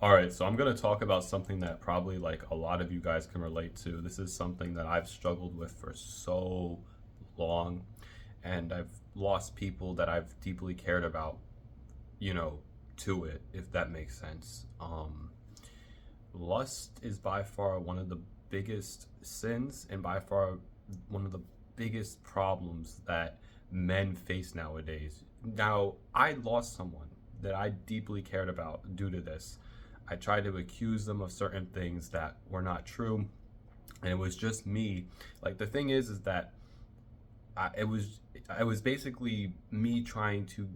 All right, so I'm going to talk about something that probably like a lot of you guys can relate to. This is something that I've struggled with for so long, and I've lost people that I've deeply cared about, you know, to it, if that makes sense. Lust is by far one of the biggest sins and by far one of the biggest problems that men face nowadays. Now, I lost someone that I deeply cared about due to this. I tried to accuse them of certain things that were not true, and it was just me. Like the thing is that it was basically me trying to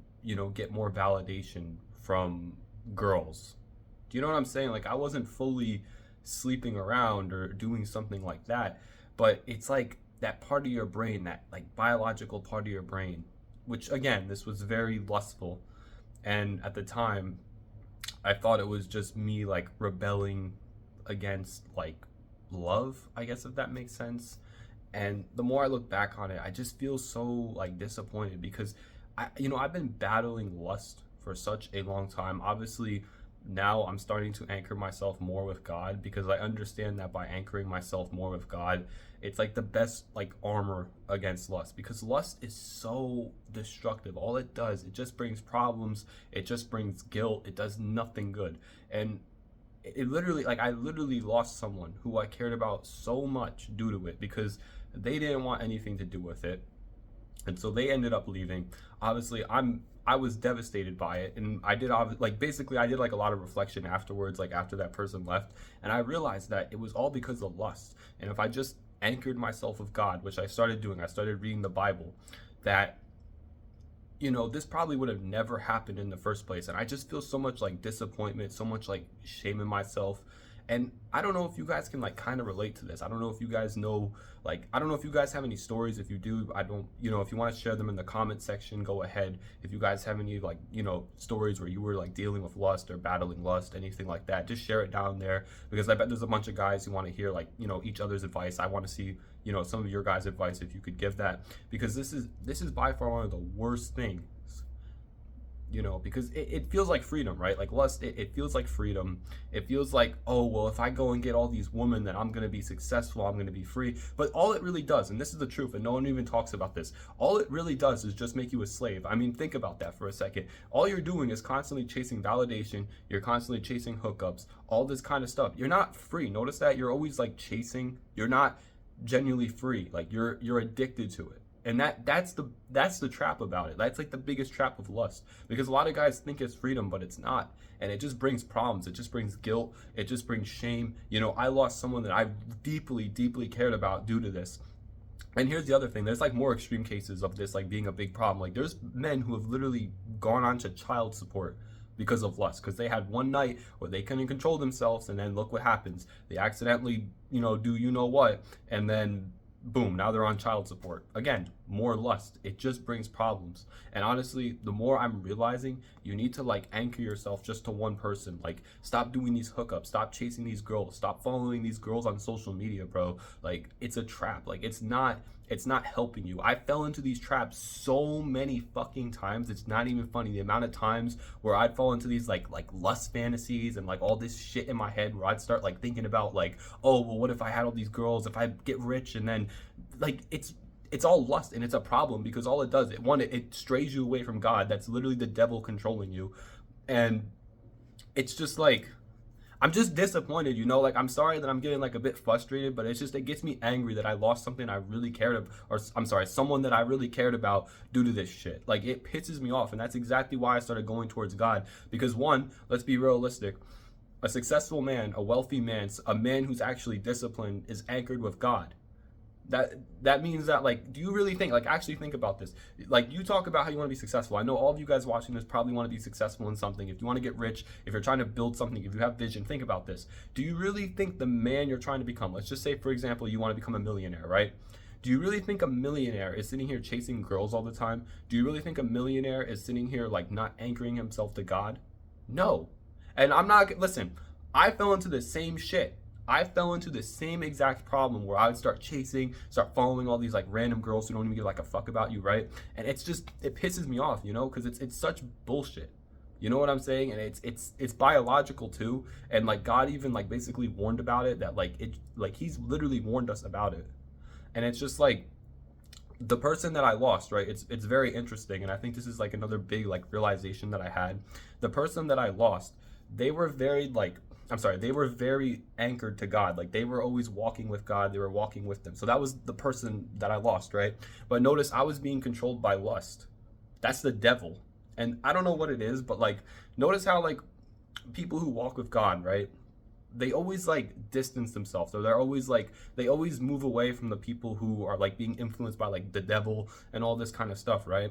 get more validation from girls. Do you know what I'm saying? Like I wasn't fully sleeping around or doing something like that, but it's like that part of your brain, that like biological part of your brain, which again, this was very lustful, and at the time I thought it was just me like rebelling against like love, I guess, if that makes sense. And the more I look back on it, I just feel so like disappointed because I've been battling lust for such a long time. Obviously, now I'm starting to anchor myself more with God because I understand that by anchoring myself more with God, it's like the best like armor against lust, because lust is so destructive. All it does, it just brings problems, it just brings guilt, it does nothing good. And it literally, like, I literally lost someone who I cared about so much due to it because they didn't want anything to do with it, and so they ended up leaving. Obviously, I was devastated by it, and like basically I did like a lot of reflection afterwards, like after that person left, and I realized that it was all because of lust. And if I just anchored myself with God, which I started doing, I started reading the Bible, that this probably would have never happened in the first place. And I just feel so much like disappointment, so much like shame in myself. And I don't know if you guys can like kind of relate to this. I don't know if you guys know, like, I don't know if you guys have any stories. If you do, I don't, if you want to share them in the comment section, go ahead. If you guys have any like, stories where you were like dealing with lust or battling lust, anything like that, just share it down there, because I bet there's a bunch of guys who want to hear like, each other's advice. I want to see, some of your guys' advice if you could give that, because this is by far one of the worst things, because it feels like freedom, right? Like lust, it feels like freedom. It feels like, oh, well, if I go and get all these women, then I'm going to be successful, I'm going to be free. But all it really does, and this is the truth, and no one even talks about this, all it really does is just make you a slave. I mean, think about that for a second. All you're doing is constantly chasing validation, you're constantly chasing hookups, all this kind of stuff. You're not free. Notice that you're always like chasing. You're not genuinely free. Like you're addicted to it. And that's the trap about it. That's like the biggest trap of lust, because a lot of guys think it's freedom, but it's not. And it just brings problems. It just brings guilt. It just brings shame. I lost someone that I deeply, deeply cared about due to this. And here's the other thing. There's like more extreme cases of this like being a big problem. Like there's men who have literally gone on to child support because of lust, because they had one night where they couldn't control themselves, and then look what happens. They accidentally, do what, and then boom, now they're on child support. Again, more lust. It just brings problems. And honestly, the more I'm realizing, you need to like anchor yourself just to one person. Like stop doing these hookups, stop chasing these girls, stop following these girls on social media, bro. Like it's a trap. Like it's not helping you. I fell into these traps so many fucking times. It's not even funny. The amount of times where I'd fall into these like lust fantasies and like all this shit in my head, where I'd start like thinking about like, oh, well, what if I had all these girls, if I get rich, and then like it's all lust, and it's a problem because all it does, it strays you away from God. That's literally the devil controlling you. And it's just like, I'm just disappointed, like I'm sorry that I'm getting like a bit frustrated, but it gets me angry that I lost something I really cared about, or I'm sorry, someone that I really cared about due to this shit. Like it pisses me off, and that's exactly why I started going towards God. Because one, let's be realistic, a successful man, a wealthy man, a man who's actually disciplined is anchored with God. That means that, like, do you really think, like, actually think about this? Like, you talk about how you want to be successful. I know all of you guys watching this probably want to be successful in something. If you want to get rich, if you're trying to build something, if you have vision, think about this. Do you really think the man you're trying to become, let's just say, for example, you want to become a millionaire, right? Do you really think a millionaire is sitting here chasing girls all the time? Do you really think a millionaire is sitting here, like, not anchoring himself to God? No. And listen, I fell into the same shit. I fell into the same exact problem where I would start start following all these like random girls who don't even give like a fuck about you, right? And it pisses me off, because it's such bullshit. You know what I'm saying? And it's biological too. And like God even like basically warned about it, that like it like he's literally warned us about it. And it's just like the person that I lost, right? It's very interesting, and I think this is like another big like realization that I had. The person that I lost, they were very like they were very anchored to God. Like they were always walking with God, they were walking with them. So that was the person that I lost, right? But notice I was being controlled by lust. That's the devil. And I don't know what it is, but like notice how like people who walk with God, right? They always like distance themselves. So they're always like they always move away from the people who are like being influenced by like the devil and all this kind of stuff, right?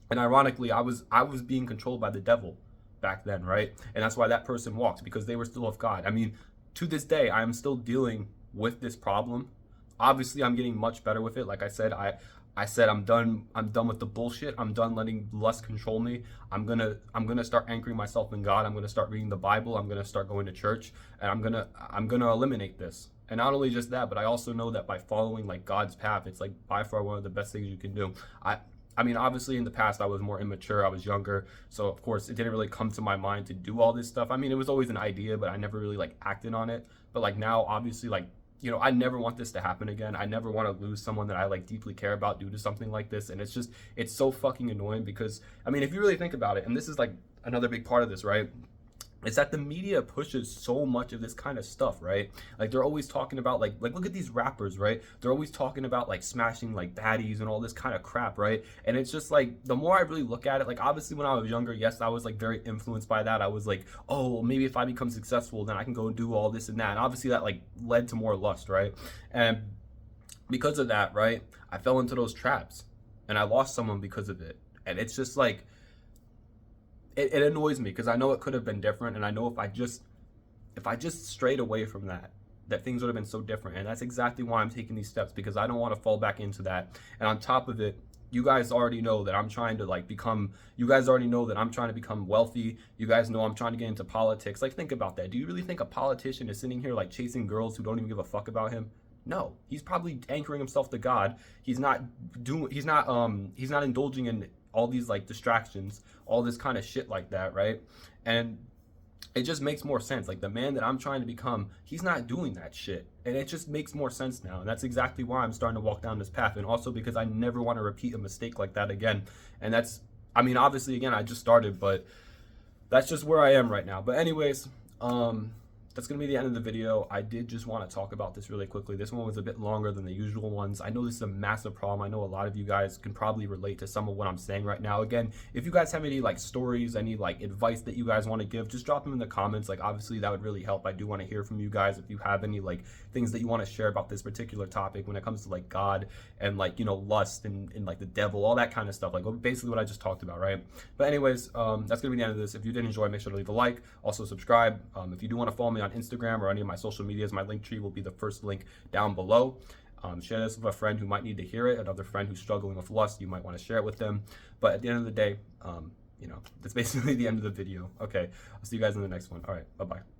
And ironically, I was being controlled by the devil back then, right? And that's why that person walked, because they were still of God. I mean, to this day, I'm still dealing with this problem. Obviously, I'm getting much better with it. Like I said I'm done with the bullshit. I'm done letting lust control me. I'm gonna start anchoring myself in God. I'm gonna start reading the Bible. I'm gonna start going to church, and I'm gonna eliminate this. And not only just that, but I also know that by following like God's path, it's like by far one of the best things you can do. I mean, obviously in the past I was more immature, I was younger, so of course it didn't really come to my mind to do all this stuff. I mean, it was always an idea, but I never really like acted on it. But like now, obviously, like, you know, I never want this to happen again. I never want to lose someone that I like deeply care about due to something like this. And it's so fucking annoying because, I mean, if you really think about it, and this is like another big part of this, right? It's that the media pushes so much of this kind of stuff, right? Like they're always talking about like look at these rappers, right? They're always talking about like smashing like baddies and all this kind of crap, right? And it's just like the more I really look at it, like obviously when I was younger, yes, I was like very influenced by that. I was like, oh, well, maybe if I become successful, then I can go and do all this and that. And obviously that like led to more lust, right? And because of that, right, I fell into those traps and I lost someone because of it. And it's just like it annoys me because I know it could have been different, and I know if I just strayed away from that things would have been so different. And that's exactly why I'm taking these steps, because I don't want to fall back into that. And on top of it, you guys already know that I'm trying to like become you guys already know that I'm trying to become wealthy. You guys know I'm trying to get into politics. Like think about that. Do you really think a politician is sitting here like chasing girls who don't even give a fuck about him? No, he's probably anchoring himself to God. He's not indulging in all these like distractions, all this kind of shit like that, right? And it just makes more sense. Like the man that I'm trying to become, he's not doing that shit. And it just makes more sense now. And that's exactly why I'm starting to walk down this path. And also because I never want to repeat a mistake like that again. And that's, I mean, obviously again, I just started, but that's just where I am right now. But anyways, that's going to be the end of the video. I did just want to talk about this really quickly. This one was a bit longer than the usual ones. I know this is a massive problem. I know a lot of you guys can probably relate to some of what I'm saying right now. Again, if you guys have any like stories, any like advice that you guys want to give, just drop them in the comments. Like obviously that would really help. I do want to hear from you guys if you have any like things that you want to share about this particular topic when it comes to like God and like, you know, lust and like the devil, all that kind of stuff. Like basically what I just talked about, right? But anyways, that's going to be the end of this. If you did enjoy, make sure to leave a like. Also subscribe. If you do want to follow me on Instagram or any of my social medias, my Linktree will be the first link down below. Share this with a friend who might need to hear it, another friend who's struggling with lust. You might want to share it with them. But at the end of the day, you know, that's basically the end of the video. Okay, I'll see you guys in the next one. All right, bye-bye.